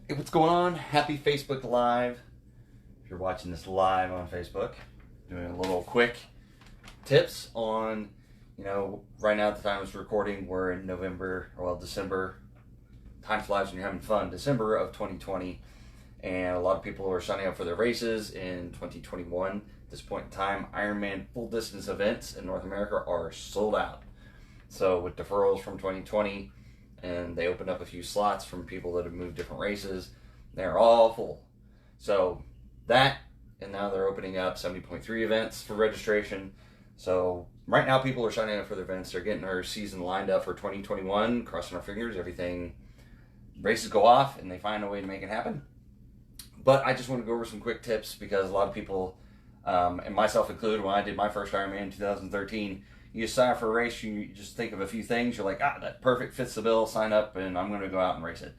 Hey, what's going on? Happy Facebook Live. If you're watching this live on Facebook, doing a little quick tips on, right now at the time I was recording, we're in December. Time flies when you're having fun. December of 2020. And a lot of people are signing up for their races in 2021. At this point in time, Ironman full distance events in North America are sold out. So with deferrals from 2020, and they opened up a few slots from people that have moved different races, they're all full. So that, and now they're opening up 70.3 events for registration. So right now people are signing up for their events. They're getting their season lined up for 2021, crossing our fingers, races go off and they find a way to make it happen. But I just want to go over some quick tips because a lot of people, and myself included, when I did my first Ironman in 2013, you just sign up for a race, you just think of a few things, you're like, that perfect, fits the bill, sign up, and I'm going to go out and race it.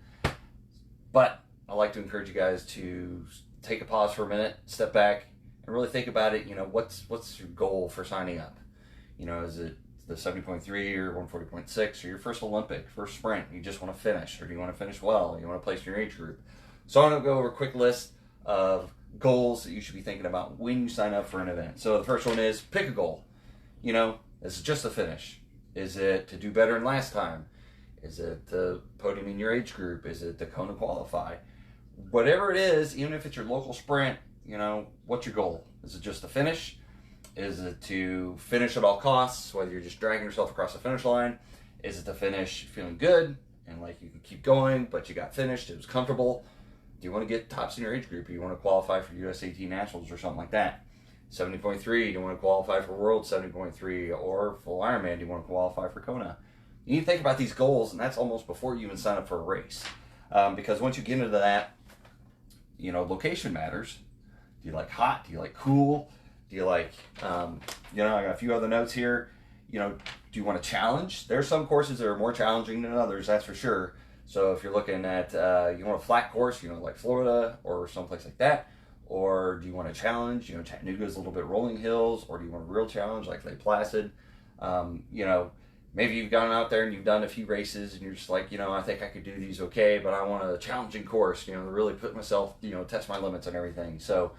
But I like to encourage you guys to take a pause for a minute, step back, and really think about it. What's your goal for signing up? Is it the 70.3 or 140.6 or your first Olympic, first sprint? You just want to finish, or do you want to finish well? You want to place in your age group? So I'm going to go over a quick list of goals that you should be thinking about when you sign up for an event. So the first one is pick a goal. Is it just the finish? Is it to do better than last time? Is it the podium in your age group? Is it the Kona qualify? Whatever it is, even if it's your local sprint, what's your goal? Is it just the finish? Is it to finish at all costs, whether you're just dragging yourself across the finish line? Is it to finish feeling good and like you can keep going, but you got finished, it was comfortable? Do you want to get tops in your age group? Do you want to qualify for USAT Nationals or something like that? 70.3, do you want to qualify for World 70.3 or full Ironman? Do you want to qualify for Kona? You need to think about these goals, and that's almost before you even sign up for a race. Because once you get into that, location matters. Do you like hot? Do you like cool? Do you like, I got a few other notes here. Do you want to challenge? There are some courses that are more challenging than others, that's for sure. So if you're looking at, you want a flat course, like Florida or someplace like that, or do you want a challenge? Chattanooga is a little bit rolling hills, or do you want a real challenge like Lake Placid? Maybe you've gone out there and you've done a few races and you're just like, I think I could do these okay, but I want a challenging course, to really put myself, test my limits and everything. So,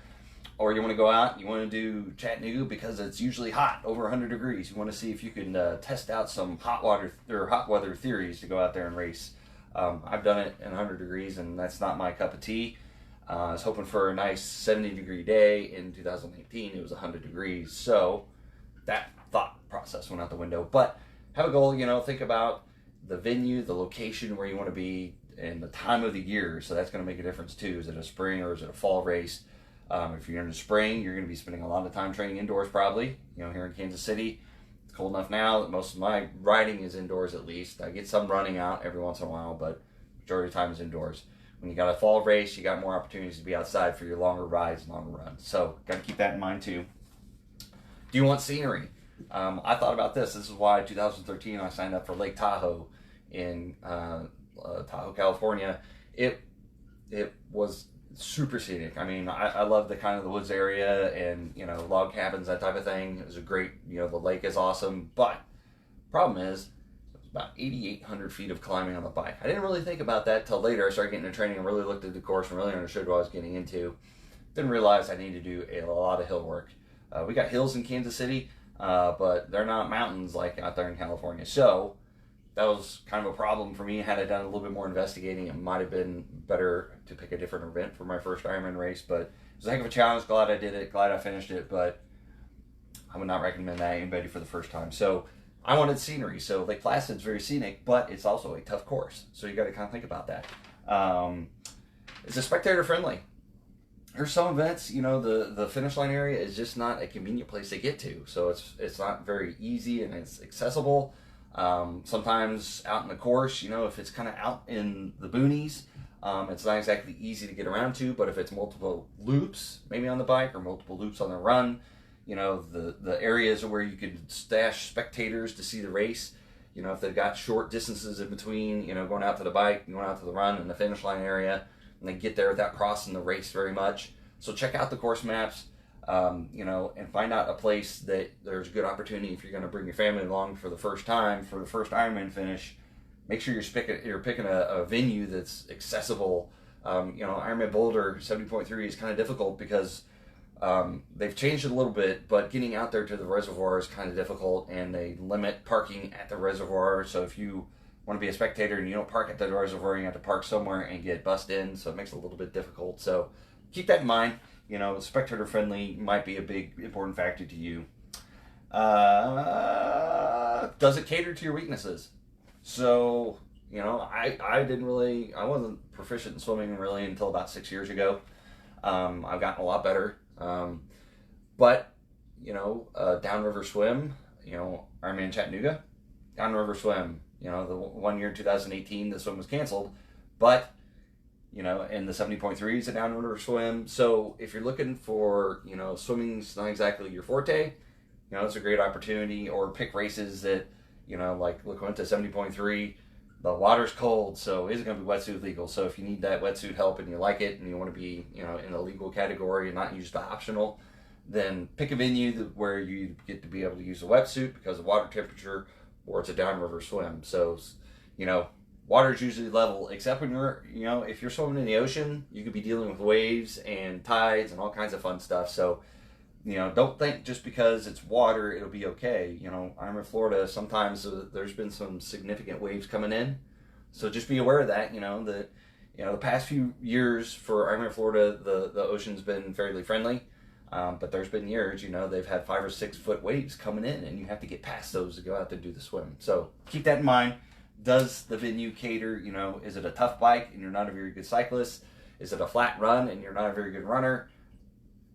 or you want to go out, you want to do Chattanooga because it's usually hot, over 100 degrees. You want to see if you can test out some hot weather theories to go out there and race. I've done it in 100 degrees and that's not my cup of tea. I was hoping for a nice 70-degree day. In 2018, it was 100 degrees. So that thought process went out the window. But have a goal, think about the venue, the location where you want to be, and the time of the year. So that's going to make a difference too. Is it a spring or is it a fall race? If you're in the spring, you're going to be spending a lot of time training indoors probably. Here in Kansas City, it's cold enough now that most of my riding is indoors at least. I get some running out every once in a while, but majority of the time is indoors. When you got a fall race, you got more opportunities to be outside for your longer rides, longer runs. So got to keep that in mind too. Do you want scenery? I thought about this. This is why 2013 I signed up for Lake Tahoe in Tahoe, California. It was super scenic. I love the kind of the woods area and log cabins, that type of thing. It was a great, the lake is awesome. But problem is, about 8,800 feet of climbing on the bike. I didn't really think about that till later. I started getting into training and really looked at the course and really understood what I was getting into. Didn't realize I needed to do a lot of hill work. We got hills in Kansas City, but they're not mountains like out there in California. So that was kind of a problem for me. Had I done a little bit more investigating, it might have been better to pick a different event for my first Ironman race. But it was a heck of a challenge. Glad I did it. Glad I finished it. But I would not recommend that to anybody for the first time. So I wanted scenery. So Lake Placid's very scenic, but it's also a tough course. So you got to kind of think about that. It's a spectator friendly. There's some events, the finish line area is just not a convenient place to get to. So it's not very easy and it's accessible. Sometimes out in the course, if it's kind of out in the boonies, it's not exactly easy to get around to. But if it's multiple loops, maybe on the bike or multiple loops on the run, the areas where you could stash spectators to see the race, if they've got short distances in between, going out to the bike, going out to the run and the finish line area, and they get there without crossing the race very much. So check out the course maps, and find out a place that there's a good opportunity if you're going to bring your family along for the first time, for the first Ironman finish. Make sure you're picking a venue that's accessible Ironman Boulder 70.3 is kind of difficult because they've changed it a little bit, but getting out there to the reservoir is kind of difficult, and they limit parking at the reservoir. So if you want to be a spectator and you don't park at the reservoir, you have to park somewhere and get bussed in, so it makes it a little bit difficult. So keep that in mind. Spectator friendly might be a big important factor to you. Does it cater to your weaknesses? So, I wasn't proficient in swimming really until about 6 years ago. I've gotten a lot better. But downriver swim, Ironman Chattanooga, downriver swim, the 1 year in 2018, the swim was canceled, but, in the 70.3 is a downriver swim. So if you're looking for, swimming's not exactly your forte, it's a great opportunity. Or pick races that, like La Quinta 70.3, the water's cold, so is it going to be wetsuit legal? So if you need that wetsuit help and you like it and you want to be, in the legal category and not use the optional, then pick a venue where you get to be able to use a wetsuit because of water temperature, or it's a downriver swim. So, water's usually level, except when you're, if you're swimming in the ocean, you could be dealing with waves and tides and all kinds of fun stuff. So, don't think just because it's water, it'll be okay. I'm in Florida. Sometimes there's been some significant waves coming in. So just be aware of that, the past few years for Ironman Florida, the ocean's been fairly friendly. But there's been years, they've had 5 or 6 foot waves coming in, and you have to get past those to go out there and do the swim. So keep that in mind. Does the venue cater, is it a tough bike and you're not a very good cyclist? Is it a flat run and you're not a very good runner?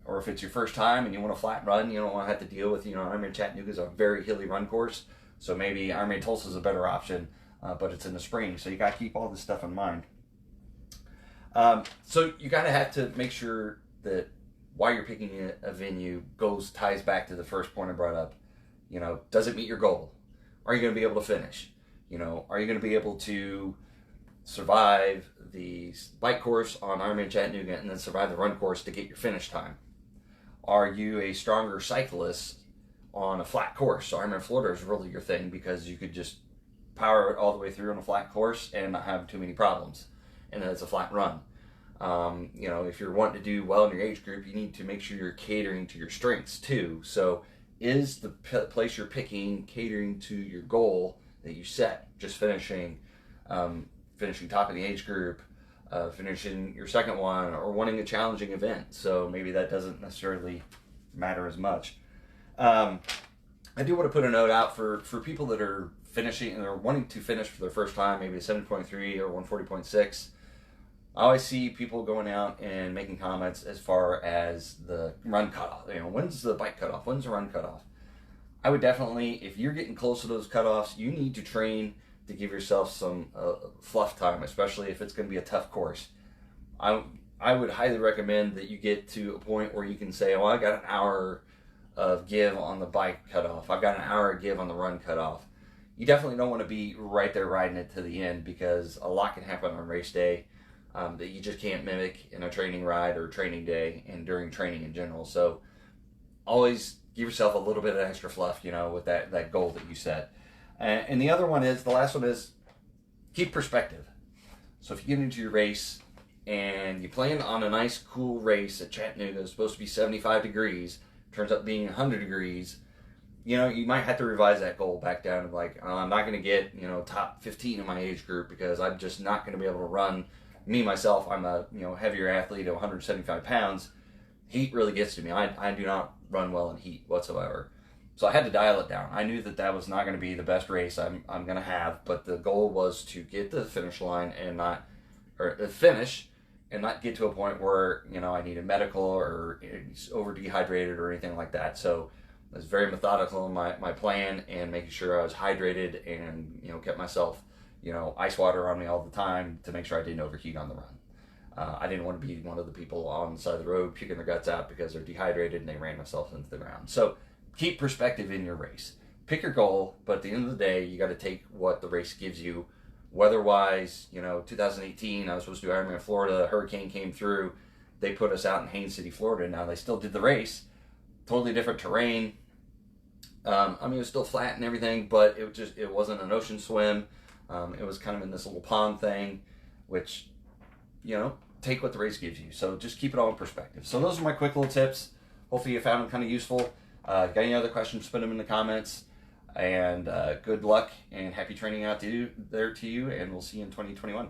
Or if it's your first time and you want a flat run, you don't want to have to deal with, Ironman Chattanooga is a very hilly run course. So maybe Ironman Tulsa is a better option, but it's in the spring. So you got to keep all this stuff in mind. So you got to have to make sure that why you're picking a venue ties back to the first point I brought up. Does it meet your goal? Are you going to be able to finish? Are you going to be able to survive the bike course on Ironman Chattanooga and then survive the run course to get your finish time? Are you a stronger cyclist on a flat course? So Ironman Florida is really your thing because you could just power it all the way through on a flat course and not have too many problems. And then it's a flat run. If you're wanting to do well in your age group, you need to make sure you're catering to your strengths too. So is the place you're picking catering to your goal that you set? Just finishing top of the age group, finishing your second one, or wanting a challenging event. So maybe that doesn't necessarily matter as much. I do want to put a note out for people that are finishing and are wanting to finish for their first time, maybe a 7.3 or 140.6. I always see people going out and making comments as far as the run cutoff. When's the bike cutoff? When's the run cutoff? I would definitely, if you're getting close to those cutoffs, you need to train to give yourself some fluff time, especially if it's going to be a tough course. I would highly recommend that you get to a point where you can say, I got an hour of give on the bike cutoff. I've got an hour of give on the run cutoff. You definitely don't want to be right there riding it to the end because a lot can happen on race day that you just can't mimic in a training ride or training day and during training in general. So always give yourself a little bit of extra fluff, with that goal that you set. And the other one the last one is keep perspective. So if you get into your race and you plan on a nice cool race at Chattanooga, it's supposed to be 75 degrees, turns up being 100 degrees, you might have to revise that goal back down to I'm not going to get, top 15 in my age group because I'm just not going to be able to run. Me, myself, I'm a, heavier athlete at 175 pounds. Heat really gets to me. I do not run well in heat whatsoever. So I had to dial it down. I knew that was not going to be the best race I'm going to have, but the goal was to get to the finish line and finish and not get to a point where, I needed medical or over dehydrated or anything like that. So I was very methodical in my plan and making sure I was hydrated and, kept myself, ice water on me all the time to make sure I didn't overheat on the run. I didn't want to be one of the people on the side of the road puking their guts out because they're dehydrated and they ran themselves into the ground. So keep perspective in your race. Pick your goal, but at the end of the day, you got to take what the race gives you. Weather-wise, 2018, I was supposed to do Ironman Florida. A hurricane came through. They put us out in Haines City, Florida. Now, they still did the race. Totally different terrain. It was still flat and everything, but it wasn't an ocean swim. It was kind of in this little pond thing, which, take what the race gives you. So just keep it all in perspective. So those are my quick little tips. Hopefully you found them kind of useful. Got any other questions, put them in the comments. And good luck and happy training out there to you, and we'll see you in 2021.